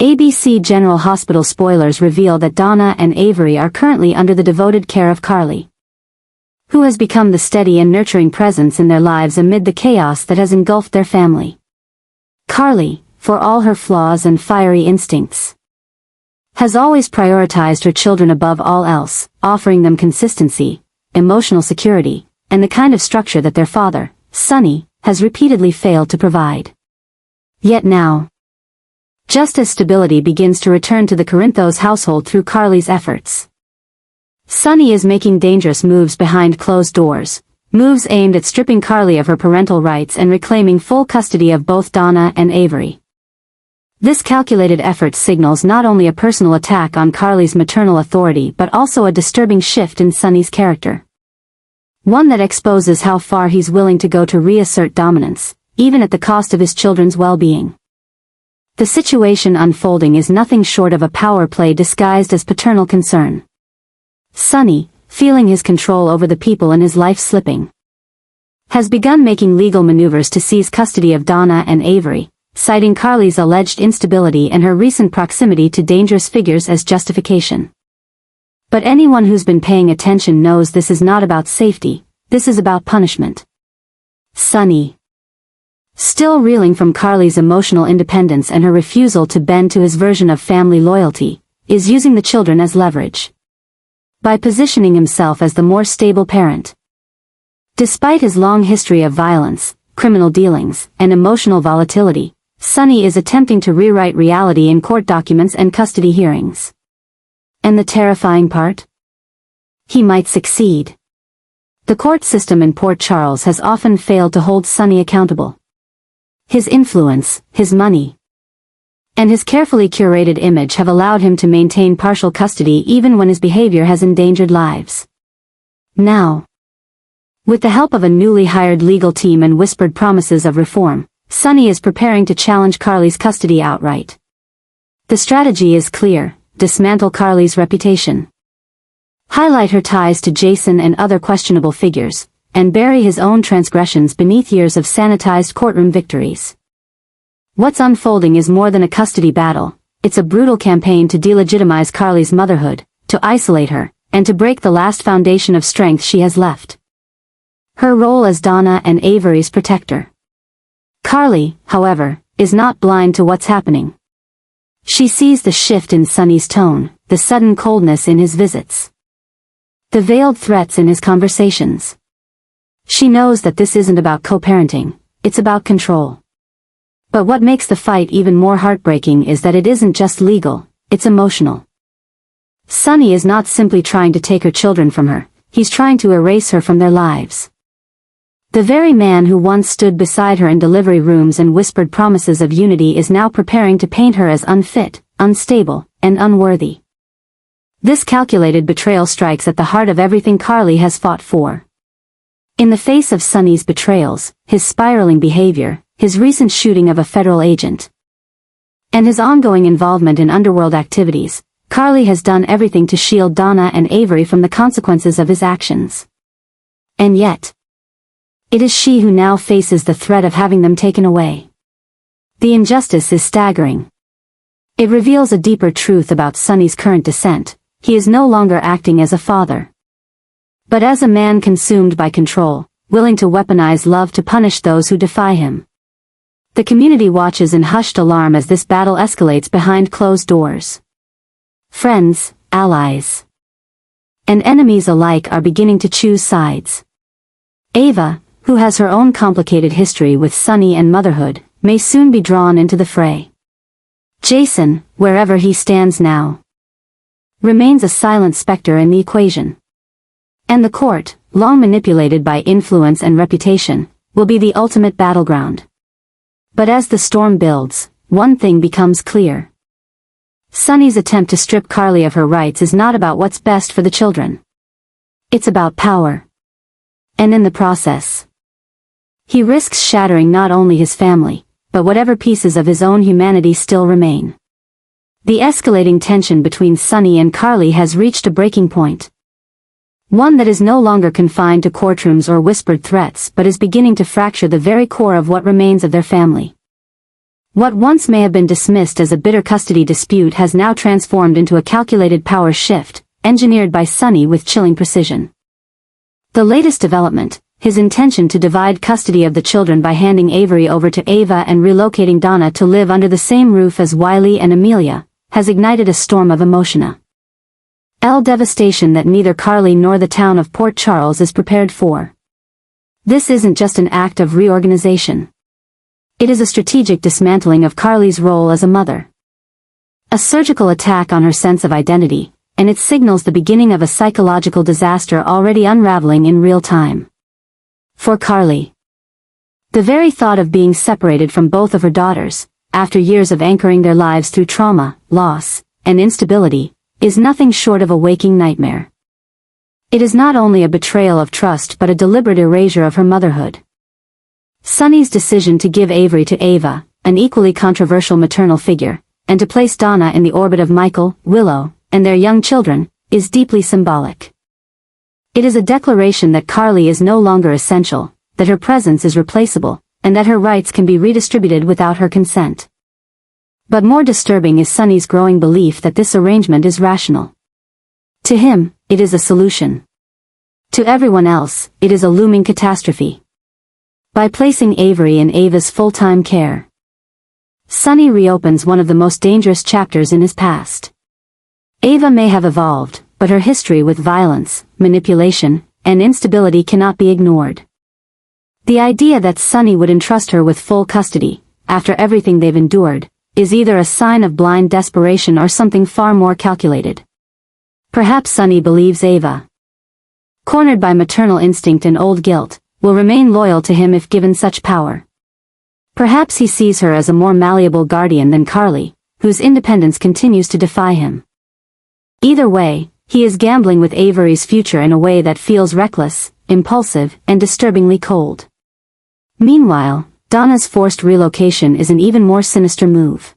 ABC General Hospital spoilers reveal that Donna and Avery are currently under the devoted care of Carly, who has become the steady and nurturing presence in their lives amid the chaos that has engulfed their family. Carly, for all her flaws and fiery instincts, has always prioritized her children above all else, offering them consistency, emotional security, and the kind of structure that their father, Sonny, has repeatedly failed to provide. Yet now, just as stability begins to return to the Corinthos household through Carly's efforts, Sonny is making dangerous moves behind closed doors, moves aimed at stripping Carly of her parental rights and reclaiming full custody of both Donna and Avery. This calculated effort signals not only a personal attack on Carly's maternal authority but also a disturbing shift in Sonny's character. One that exposes how far he's willing to go to reassert dominance, even at the cost of his children's well-being. The situation unfolding is nothing short of a power play disguised as paternal concern. Sonny, feeling his control over the people in his life slipping, has begun making legal maneuvers to seize custody of Donna and Avery, citing Carly's alleged instability and her recent proximity to dangerous figures as justification. But anyone who's been paying attention knows this is not about safety, this is about punishment. Sonny, still reeling from Carly's emotional independence and her refusal to bend to his version of family loyalty, is using the children as leverage, by positioning himself as the more stable parent. Despite his long history of violence, criminal dealings, and emotional volatility, Sonny is attempting to rewrite reality in court documents and custody hearings. And the terrifying part? He might succeed. The court system in Port Charles has often failed to hold Sonny accountable. His influence, his money, and his carefully curated image have allowed him to maintain partial custody even when his behavior has endangered lives. Now, with the help of a newly hired legal team and whispered promises of reform, Sonny is preparing to challenge Carly's custody outright. The strategy is clear: dismantle Carly's reputation, highlight her ties to Jason and other questionable figures, and bury his own transgressions beneath years of sanitized courtroom victories. What's unfolding is more than a custody battle, it's a brutal campaign to delegitimize Carly's motherhood, to isolate her, and to break the last foundation of strength she has left: her role as Donna and Avery's protector. Carly, however, is not blind to what's happening. She sees the shift in Sonny's tone, the sudden coldness in his visits, the veiled threats in his conversations. She knows that this isn't about co-parenting, it's about control. But what makes the fight even more heartbreaking is that it isn't just legal, it's emotional. Sonny is not simply trying to take her children from her, he's trying to erase her from their lives. The very man who once stood beside her in delivery rooms and whispered promises of unity is now preparing to paint her as unfit, unstable, and unworthy. This calculated betrayal strikes at the heart of everything Carly has fought for. In the face of Sonny's betrayals, his spiraling behavior, his recent shooting of a federal agent, and his ongoing involvement in underworld activities, Carly has done everything to shield Donna and Avery from the consequences of his actions. And yet, it is she who now faces the threat of having them taken away. The injustice is staggering. It reveals a deeper truth about Sonny's current descent: he is no longer acting as a father, but as a man consumed by control, willing to weaponize love to punish those who defy him. The community watches in hushed alarm as this battle escalates behind closed doors. Friends, allies, and enemies alike are beginning to choose sides. Ava, who has her own complicated history with Sonny and motherhood, may soon be drawn into the fray. Jason, wherever he stands now, remains a silent specter in the equation. And the court, long manipulated by influence and reputation, will be the ultimate battleground. But as the storm builds, one thing becomes clear. Sonny's attempt to strip Carly of her rights is not about what's best for the children. It's about power. And in the process, he risks shattering not only his family, but whatever pieces of his own humanity still remain. The escalating tension between Sonny and Carly has reached a breaking point. One that is no longer confined to courtrooms or whispered threats but is beginning to fracture the very core of what remains of their family. What once may have been dismissed as a bitter custody dispute has now transformed into a calculated power shift, engineered by Sonny with chilling precision. The latest development, his intention to divide custody of the children by handing Avery over to Ava and relocating Donna to live under the same roof as Wiley and Amelia, has ignited a storm of emotion. Devastation that neither Carly nor the town of Port Charles is prepared for. This isn't just an act of reorganization. It is a strategic dismantling of Carly's role as a mother. A surgical attack on her sense of identity, and it signals the beginning of a psychological disaster already unraveling in real time. For Carly, the very thought of being separated from both of her daughters, after years of anchoring their lives through trauma, loss, and instability, is nothing short of a waking nightmare. It is not only a betrayal of trust but a deliberate erasure of her motherhood. Sonny's decision to give Avery to Ava, an equally controversial maternal figure, and to place Donna in the orbit of Michael, Willow, and their young children, is deeply symbolic. It is a declaration that Carly is no longer essential, that her presence is replaceable, and that her rights can be redistributed without her consent. But more disturbing is Sonny's growing belief that this arrangement is rational. To him, it is a solution. To everyone else, it is a looming catastrophe. By placing Avery in Ava's full-time care, Sonny reopens one of the most dangerous chapters in his past. Ava may have evolved, but her history with violence, manipulation, and instability cannot be ignored. The idea that Sonny would entrust her with full custody, after everything they've endured, is either a sign of blind desperation or something far more calculated. Perhaps Sonny believes Ava, cornered by maternal instinct and old guilt, will remain loyal to him if given such power. Perhaps he sees her as a more malleable guardian than Carly, whose independence continues to defy him. Either way, he is gambling with Avery's future in a way that feels reckless, impulsive, and disturbingly cold. Meanwhile, Donna's forced relocation is an even more sinister move.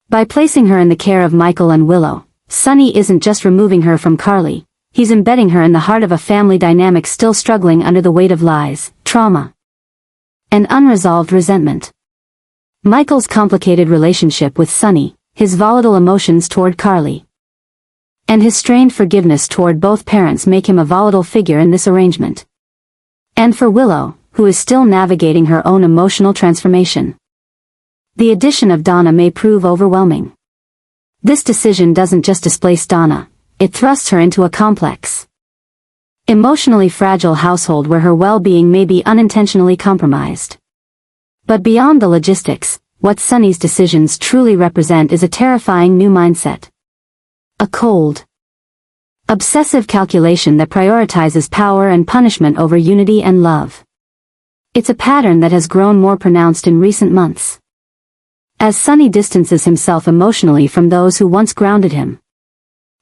By placing her in the care of Michael and Willow, Sonny isn't just removing her from Carly, he's embedding her in the heart of a family dynamic still struggling under the weight of lies, trauma, and unresolved resentment. Michael's complicated relationship with Sonny, his volatile emotions toward Carly, and his strained forgiveness toward both parents make him a volatile figure in this arrangement. And for Willow, who is still navigating her own emotional transformation, the addition of Donna may prove overwhelming. This decision doesn't just displace Donna, it thrusts her into a complex, emotionally fragile household where her well-being may be unintentionally compromised. But beyond the logistics, what Sonny's decisions truly represent is a terrifying new mindset. A cold, obsessive calculation that prioritizes power and punishment over unity and love. It's a pattern that has grown more pronounced in recent months. As Sonny distances himself emotionally from those who once grounded him,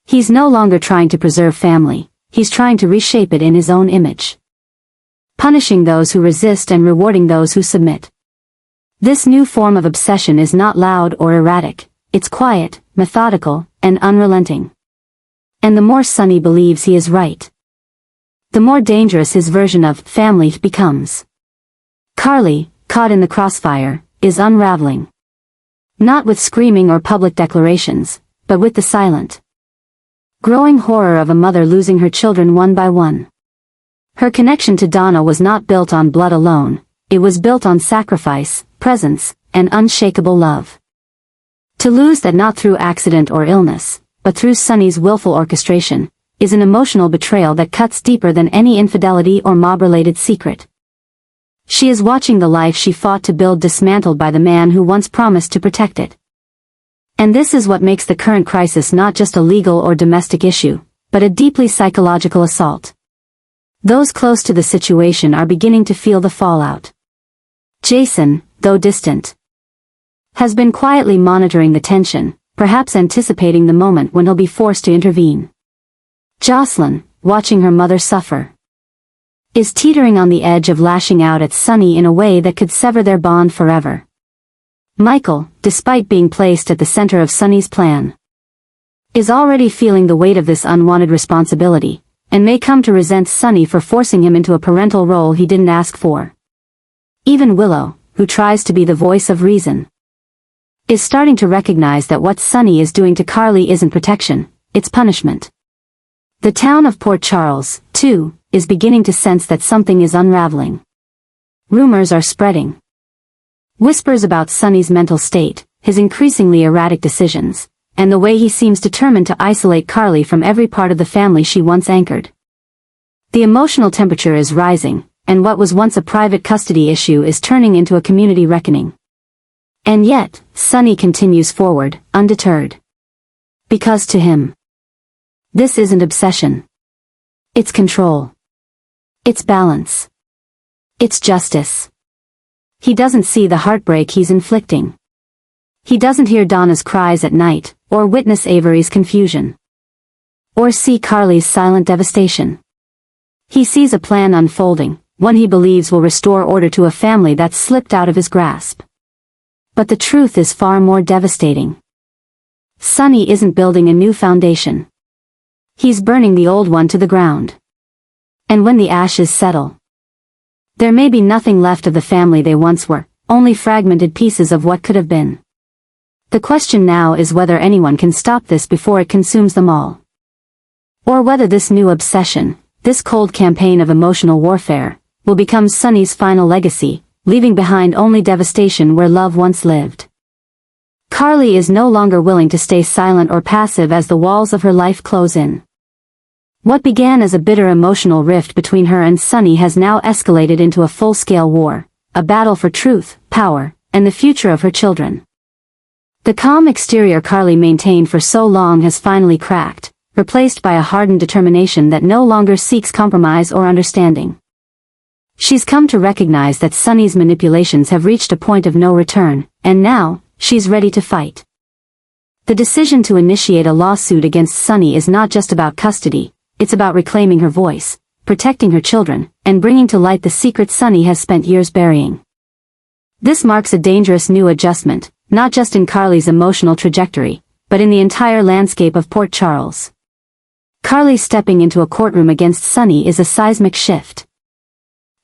he's no longer trying to preserve family, he's trying to reshape it in his own image. Punishing those who resist and rewarding those who submit. This new form of obsession is not loud or erratic, it's quiet, methodical, and unrelenting. And the more Sonny believes he is right, the more dangerous his version of family becomes. Carly, caught in the crossfire, is unraveling. Not with screaming or public declarations, but with the silent, growing horror of a mother losing her children one by one. Her connection to Donna was not built on blood alone, it was built on sacrifice, presence, and unshakable love. To lose that not through accident or illness, but through Sonny's willful orchestration, is an emotional betrayal that cuts deeper than any infidelity or mob-related secret. She is watching the life she fought to build dismantled by the man who once promised to protect it. And this is what makes the current crisis not just a legal or domestic issue, but a deeply psychological assault. Those close to the situation are beginning to feel the fallout. Jason, though distant, has been quietly monitoring the tension, perhaps anticipating the moment when he'll be forced to intervene. Jocelyn, watching her mother suffer, is teetering on the edge of lashing out at Sonny in a way that could sever their bond forever. Michael, despite being placed at the center of Sonny's plan, is already feeling the weight of this unwanted responsibility, and may come to resent Sonny for forcing him into a parental role he didn't ask for. Even Willow, who tries to be the voice of reason, is starting to recognize that what Sonny is doing to Carly isn't protection, it's punishment. The town of Port Charles, too, is beginning to sense that something is unraveling. Rumors are spreading. Whispers about Sonny's mental state, his increasingly erratic decisions, and the way he seems determined to isolate Carly from every part of the family she once anchored. The emotional temperature is rising, and what was once a private custody issue is turning into a community reckoning. And yet, Sonny continues forward, undeterred. Because to him, this isn't obsession. It's control. It's balance. It's justice. He doesn't see the heartbreak he's inflicting. He doesn't hear Donna's cries at night, or witness Avery's confusion. Or see Carly's silent devastation. He sees a plan unfolding, one he believes will restore order to a family that's slipped out of his grasp. But the truth is far more devastating. Sonny isn't building a new foundation. He's burning the old one to the ground. And when the ashes settle, there may be nothing left of the family they once were, only fragmented pieces of what could have been. The question now is whether anyone can stop this before it consumes them all. Or whether this new obsession, this cold campaign of emotional warfare, will become Sonny's final legacy, leaving behind only devastation where love once lived. Carly is no longer willing to stay silent or passive as the walls of her life close in. What began as a bitter emotional rift between her and Sonny has now escalated into a full-scale war, a battle for truth, power, and the future of her children. The calm exterior Carly maintained for so long has finally cracked, replaced by a hardened determination that no longer seeks compromise or understanding. She's come to recognize that Sonny's manipulations have reached a point of no return, and now, she's ready to fight. The decision to initiate a lawsuit against Sonny is not just about custody, it's about reclaiming her voice, protecting her children, and bringing to light the secret Sonny has spent years burying. This marks a dangerous new adjustment, not just in Carly's emotional trajectory, but in the entire landscape of Port Charles. Carly stepping into a courtroom against Sonny is a seismic shift.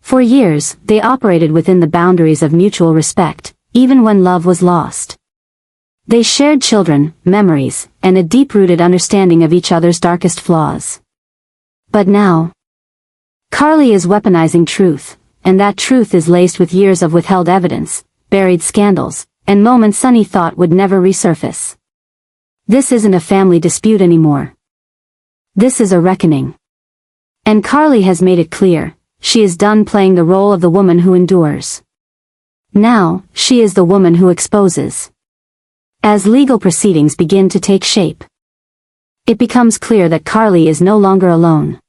For years, they operated within the boundaries of mutual respect, even when love was lost. They shared children, memories, and a deep-rooted understanding of each other's darkest flaws. But now, Carly is weaponizing truth, and that truth is laced with years of withheld evidence, buried scandals, and moments Sonny thought would never resurface. This isn't a family dispute anymore. This is a reckoning. And Carly has made it clear, she is done playing the role of the woman who endures. Now, she is the woman who exposes. As legal proceedings begin to take shape, it becomes clear that Carly is no longer alone.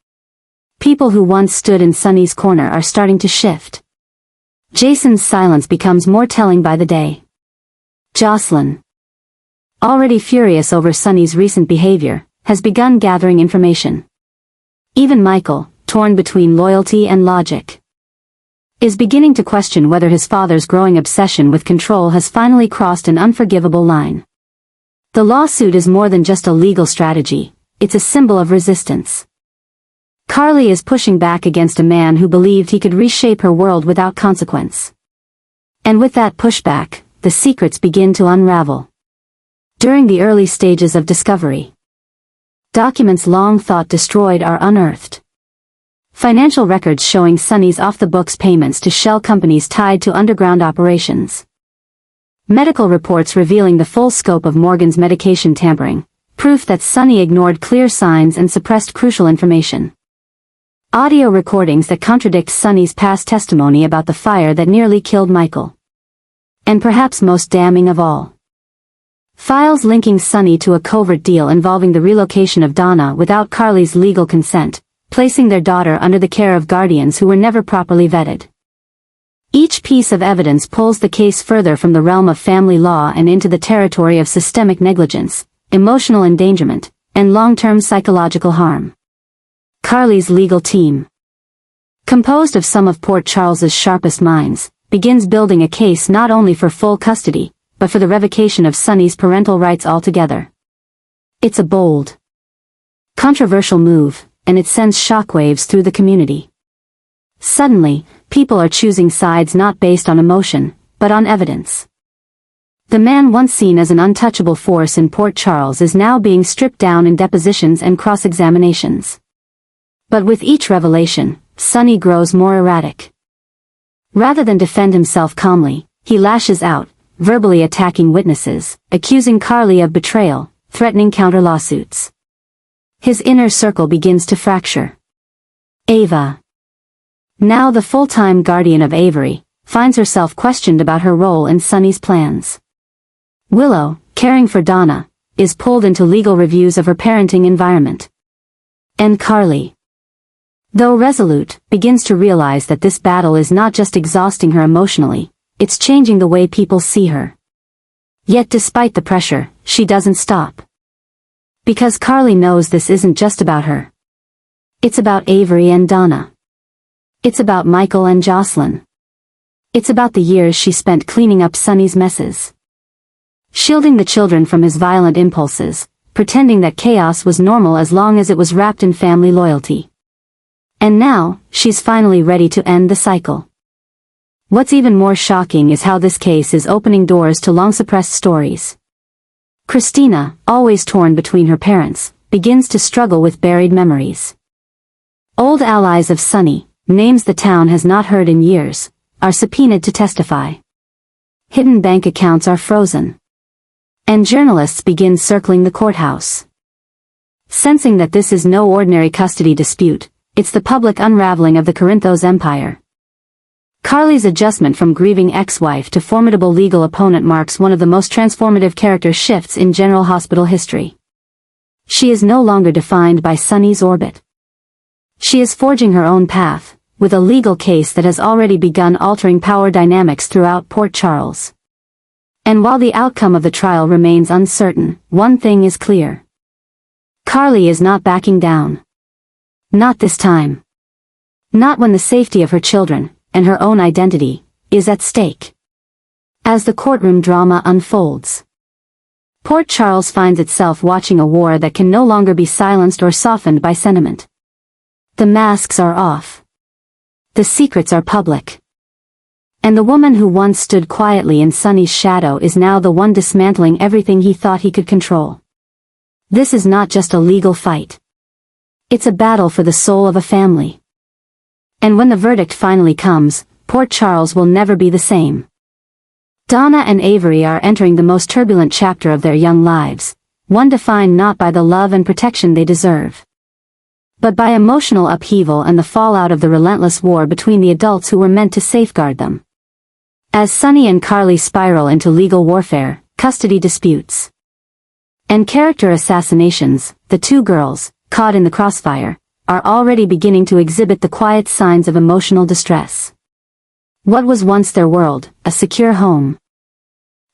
People who once stood in Sonny's corner are starting to shift. Jason's silence becomes more telling by the day. Jocelyn, already furious over Sonny's recent behavior, has begun gathering information. Even Michael, torn between loyalty and logic, is beginning to question whether his father's growing obsession with control has finally crossed an unforgivable line. The lawsuit is more than just a legal strategy, it's a symbol of resistance. Carly is pushing back against a man who believed he could reshape her world without consequence. And with that pushback, the secrets begin to unravel. During the early stages of discovery, documents long thought destroyed are unearthed. Financial records showing Sonny's off-the-books payments to shell companies tied to underground operations. Medical reports revealing the full scope of Morgan's medication tampering, proof that Sonny ignored clear signs and suppressed crucial information. Audio recordings that contradict Sonny's past testimony about the fire that nearly killed Michael. And perhaps most damning of all, files linking Sonny to a covert deal involving the relocation of Donna without Carly's legal consent, placing their daughter under the care of guardians who were never properly vetted. Each piece of evidence pulls the case further from the realm of family law and into the territory of systemic negligence, emotional endangerment, and long-term psychological harm. Carly's legal team, composed of some of Port Charles's sharpest minds, begins building a case not only for full custody, but for the revocation of Sonny's parental rights altogether. It's a bold, controversial move, and it sends shockwaves through the community. Suddenly, people are choosing sides not based on emotion, but on evidence. The man once seen as an untouchable force in Port Charles is now being stripped down in depositions and cross-examinations. But with each revelation, Sonny grows more erratic. Rather than defend himself calmly, he lashes out, verbally attacking witnesses, accusing Carly of betrayal, threatening counter-lawsuits. His inner circle begins to fracture. Ava, now the full-time guardian of Avery, finds herself questioned about her role in Sonny's plans. Willow, caring for Donna, is pulled into legal reviews of her parenting environment. And Carly, though resolute, begins to realize that this battle is not just exhausting her emotionally, it's changing the way people see her. Yet despite the pressure, she doesn't stop. Because Carly knows this isn't just about her. It's about Avery and Donna. It's about Michael and Jocelyn. It's about the years she spent cleaning up Sonny's messes. Shielding the children from his violent impulses, pretending that chaos was normal as long as it was wrapped in family loyalty. And now, she's finally ready to end the cycle. What's even more shocking is how this case is opening doors to long-suppressed stories. Christina, always torn between her parents, begins to struggle with buried memories. Old allies of Sonny, names the town has not heard in years, are subpoenaed to testify. Hidden bank accounts are frozen. And journalists begin circling the courthouse. Sensing that this is no ordinary custody dispute, it's the public unraveling of the Corinthos empire. Carly's adjustment from grieving ex-wife to formidable legal opponent marks one of the most transformative character shifts in General Hospital history. She is no longer defined by Sonny's orbit. She is forging her own path, with a legal case that has already begun altering power dynamics throughout Port Charles. And while the outcome of the trial remains uncertain, one thing is clear. Carly is not backing down. Not this time. Not when the safety of her children, and her own identity, is at stake. As the courtroom drama unfolds, Port Charles finds itself watching a war that can no longer be silenced or softened by sentiment. The masks are off. The secrets are public. And the woman who once stood quietly in Sonny's shadow is now the one dismantling everything he thought he could control. This is not just a legal fight. It's a battle for the soul of a family. And when the verdict finally comes, Port Charles will never be the same. Donna and Avery are entering the most turbulent chapter of their young lives, one defined not by the love and protection they deserve, but by emotional upheaval and the fallout of the relentless war between the adults who were meant to safeguard them. As Sonny and Carly spiral into legal warfare, custody disputes, and character assassinations, the two girls, caught in the crossfire, are already beginning to exhibit the quiet signs of emotional distress. What was once their world, a secure home,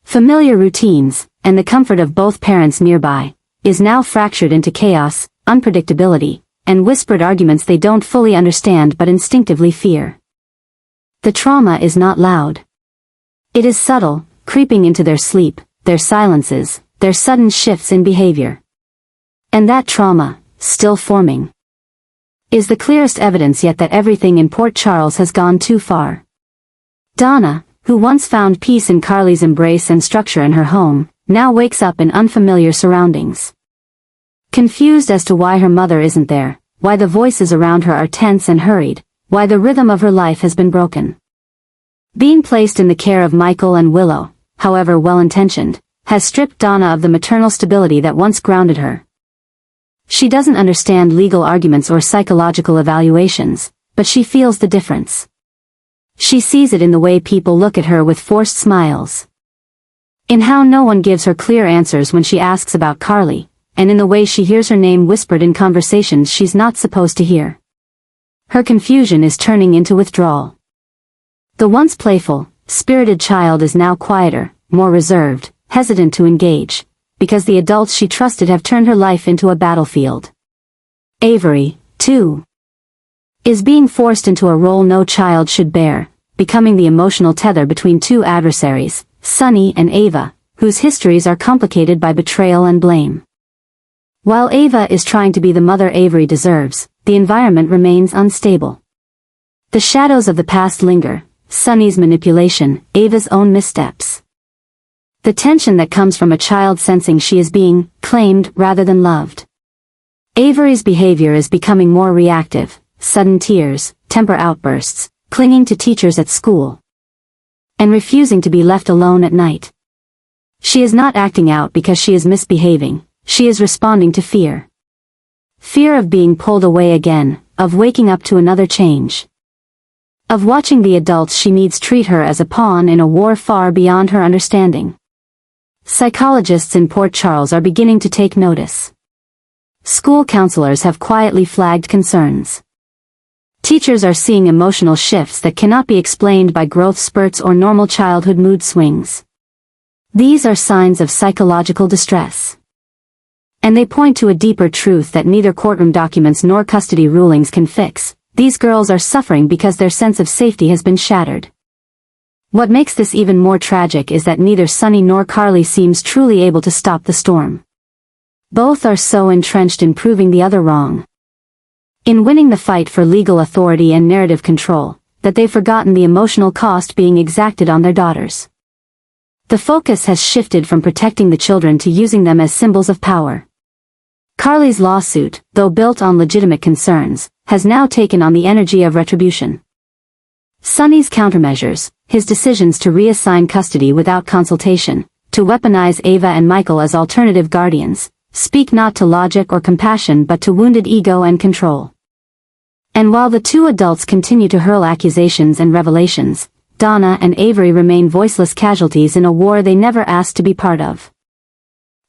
familiar routines, and the comfort of both parents nearby, is now fractured into chaos, unpredictability, and whispered arguments they don't fully understand but instinctively fear. The trauma is not loud. It is subtle, creeping into their sleep, their silences, their sudden shifts in behavior. And that trauma, still forming, is the clearest evidence yet that everything in Port Charles has gone too far. Donna, who once found peace in Carly's embrace and structure in her home, now wakes up in unfamiliar surroundings. Confused as to why her mother isn't there, why the voices around her are tense and hurried, why the rhythm of her life has been broken. Being placed in the care of Michael and Willow, however well-intentioned, has stripped Donna of the maternal stability that once grounded her. She doesn't understand legal arguments or psychological evaluations, but she feels the difference. She sees it in the way people look at her with forced smiles, in how no one gives her clear answers when she asks about Carly, and in the way she hears her name whispered in conversations she's not supposed to hear. Her confusion is turning into withdrawal. The once playful, spirited child is now quieter, more reserved, hesitant to engage, because the adults she trusted have turned her life into a battlefield. Avery, too, is being forced into a role no child should bear, becoming the emotional tether between two adversaries, Sonny and Ava, whose histories are complicated by betrayal and blame. While Ava is trying to be the mother Avery deserves, the environment remains unstable. The shadows of the past linger, Sonny's manipulation, Ava's own missteps. The tension that comes from a child sensing she is being claimed rather than loved. Avery's behavior is becoming more reactive, sudden tears, temper outbursts, clinging to teachers at school, and refusing to be left alone at night. She is not acting out because she is misbehaving, she is responding to fear. Fear of being pulled away again, of waking up to another change. Of watching the adults she needs treat her as a pawn in a war far beyond her understanding. Psychologists in Port Charles are beginning to take notice. School counselors have quietly flagged concerns. Teachers are seeing emotional shifts that cannot be explained by growth spurts or normal childhood mood swings. These are signs of psychological distress. And they point to a deeper truth that neither courtroom documents nor custody rulings can fix. These girls are suffering because their sense of safety has been shattered. What makes this even more tragic is that neither Sonny nor Carly seems truly able to stop the storm. Both are so entrenched in proving the other wrong, in winning the fight for legal authority and narrative control, that they've forgotten the emotional cost being exacted on their daughters. The focus has shifted from protecting the children to using them as symbols of power. Carly's lawsuit, though built on legitimate concerns, has now taken on the energy of retribution. Sonny's countermeasures, his decisions to reassign custody without consultation, to weaponize Ava and Michael as alternative guardians, speak not to logic or compassion but to wounded ego and control. And while the two adults continue to hurl accusations and revelations, Donna and Avery remain voiceless casualties in a war they never asked to be part of.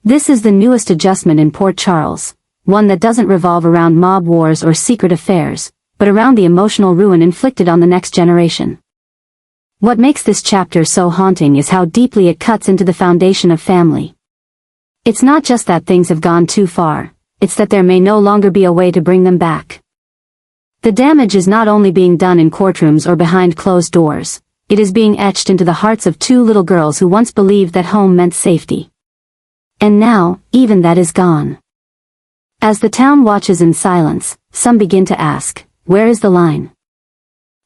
This is the newest adjustment in Port Charles, one that doesn't revolve around mob wars or secret affairs, but around the emotional ruin inflicted on the next generation. What makes this chapter so haunting is how deeply it cuts into the foundation of family. It's not just that things have gone too far, it's that there may no longer be a way to bring them back. The damage is not only being done in courtrooms or behind closed doors, it is being etched into the hearts of two little girls who once believed that home meant safety. And now, even that is gone. As the town watches in silence, some begin to ask, where is the line?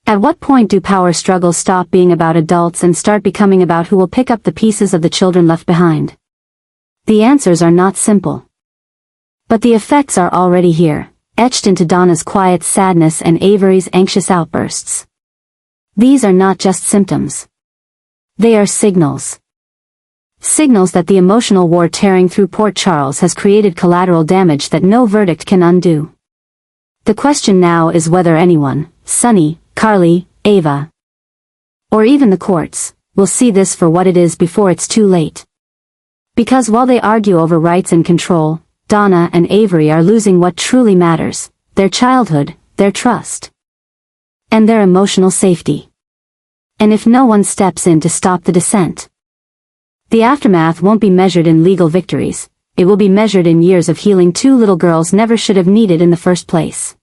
At what point do power struggles stop being about adults and start becoming about who will pick up the pieces of the children left behind? The answers are not simple. But the effects are already here, etched into Donna's quiet sadness and Avery's anxious outbursts. These are not just symptoms. They are signals. Signals that the emotional war tearing through Port Charles has created collateral damage that no verdict can undo. The question now is whether anyone, Sonny, Carly, Ava, or even the courts, will see this for what it is before it's too late. Because while they argue over rights and control, Donna and Avery are losing what truly matters, their childhood, their trust, and their emotional safety. And if no one steps in to stop the descent, the aftermath won't be measured in legal victories, it will be measured in years of healing two little girls never should have needed in the first place.